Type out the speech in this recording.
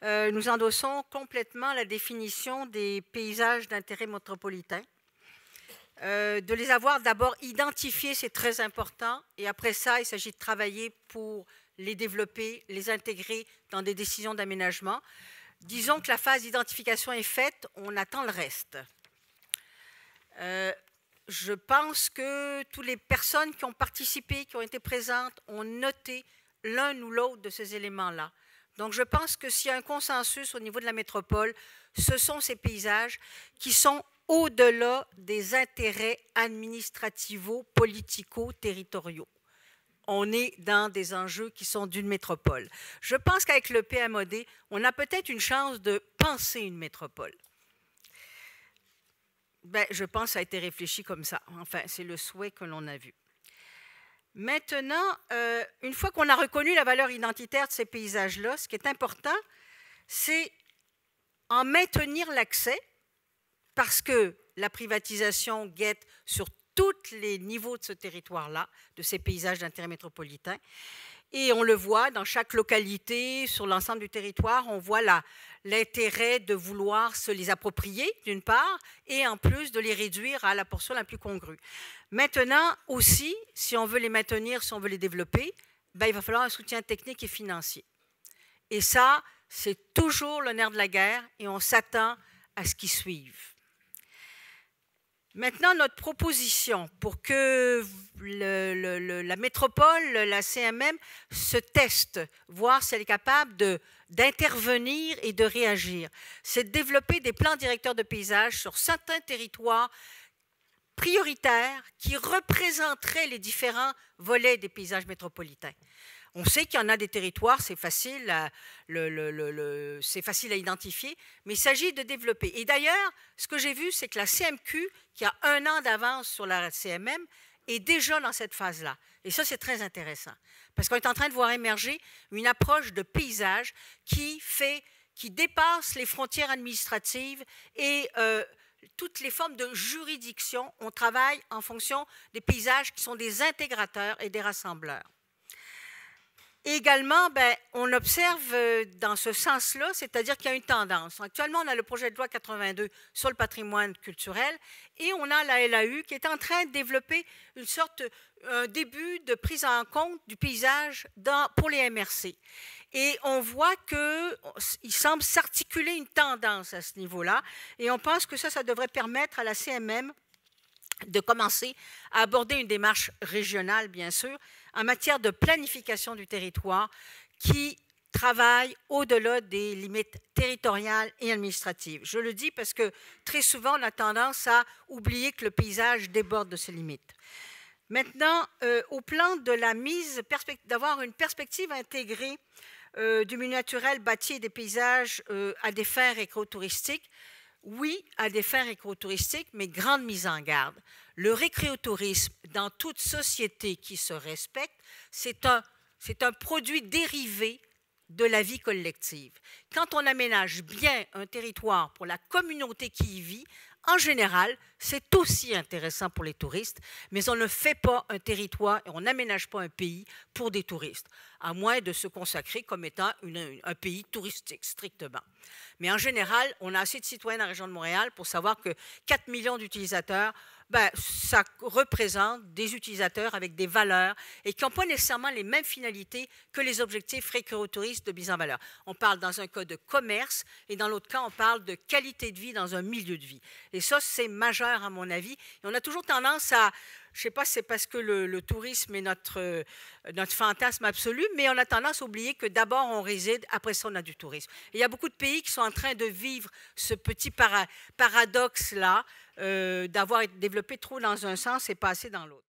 nous endossons complètement la définition des paysages d'intérêt métropolitain. De les avoir d'abord identifiés, c'est très important, et après ça, il s'agit de travailler pour les développer, les intégrer dans des décisions d'aménagement. Disons que la phase d'identification est faite, on attend le reste. Je pense que toutes les personnes qui ont participé, qui ont été présentes, ont noté l'un ou l'autre de ces éléments-là. Donc je pense que s'il y a un consensus au niveau de la métropole, ce sont ces paysages qui sont au-delà des intérêts administrativo-politico-territoriaux. On est dans des enjeux qui sont d'une métropole. Je pense qu'avec le PMOD, on a peut-être une chance de penser une métropole. Je pense que ça a été réfléchi comme ça. Enfin, c'est le souhait que l'on a vu. Maintenant, une fois qu'on a reconnu la valeur identitaire de ces paysages-là, ce qui est important, c'est en maintenir l'accès, parce que la privatisation guette sur tous les niveaux de ce territoire-là, de ces paysages d'intérêt métropolitain. Et on le voit dans chaque localité, sur l'ensemble du territoire, on voit l'intérêt de vouloir se les approprier, d'une part, et en plus de les réduire à la portion la plus congrue. Maintenant aussi, si on veut les maintenir, si on veut les développer, il va falloir un soutien technique et financier. Et ça, c'est toujours le nerf de la guerre et on s'attend à ce qu'ils suivent. Maintenant, notre proposition pour que la métropole, la CMM, se teste, voir si elle est capable d'intervenir et de réagir, c'est de développer des plans directeurs de paysage sur certains territoires prioritaires qui représenteraient les différents volets des paysages métropolitains. On sait qu'il y en a des territoires, c'est facile à identifier, mais il s'agit de développer. Et d'ailleurs, ce que j'ai vu, c'est que la CMQ, qui a 1 an d'avance sur la CMM, est déjà dans cette phase-là. Et ça, c'est très intéressant, parce qu'on est en train de voir émerger une approche de paysage qui dépasse les frontières administratives et toutes les formes de juridiction. On travaille en fonction des paysages qui sont des intégrateurs et des rassembleurs. Également, on observe dans ce sens-là, c'est-à-dire qu'il y a une tendance. Actuellement, on a le projet de loi 82 sur le patrimoine culturel et on a la LAU qui est en train de développer un début de prise en compte du paysage pour les MRC. Et on voit qu'il semble s'articuler une tendance à ce niveau-là et on pense que ça devrait permettre à la CMM de commencer à aborder une démarche régionale, bien sûr, en matière de planification du territoire qui travaille au-delà des limites territoriales et administratives. Je le dis parce que très souvent, on a tendance à oublier que le paysage déborde de ses limites. Maintenant, au plan de d'avoir une perspective intégrée du milieu naturel bâti et des paysages à des fins écotouristiques, oui, à des fins écotouristiques, mais grande mise en garde. Le récréotourisme, dans toute société qui se respecte, c'est un produit dérivé de la vie collective. Quand on aménage bien un territoire pour la communauté qui y vit, en général, c'est aussi intéressant pour les touristes, mais on ne fait pas un territoire et on n'aménage pas un pays pour des touristes, à moins de se consacrer comme étant un pays touristique, strictement. Mais en général, on a assez de citoyens dans la région de Montréal pour savoir que 4 millions d'utilisateurs, ça représente des utilisateurs avec des valeurs et qui n'ont pas nécessairement les mêmes finalités que les objectifs récréotouristes de mise en valeur. On parle dans un cas de commerce et dans l'autre cas, on parle de qualité de vie dans un milieu de vie. Et ça, c'est majeur à mon avis. Et on a toujours tendance à, je ne sais pas si c'est parce que le tourisme est notre fantasme absolu, mais on a tendance à oublier que d'abord on réside, après ça on a du tourisme. Et il y a beaucoup de pays qui sont en train de vivre ce petit paradoxe-là, d'avoir été développé trop dans un sens et pas assez dans l'autre.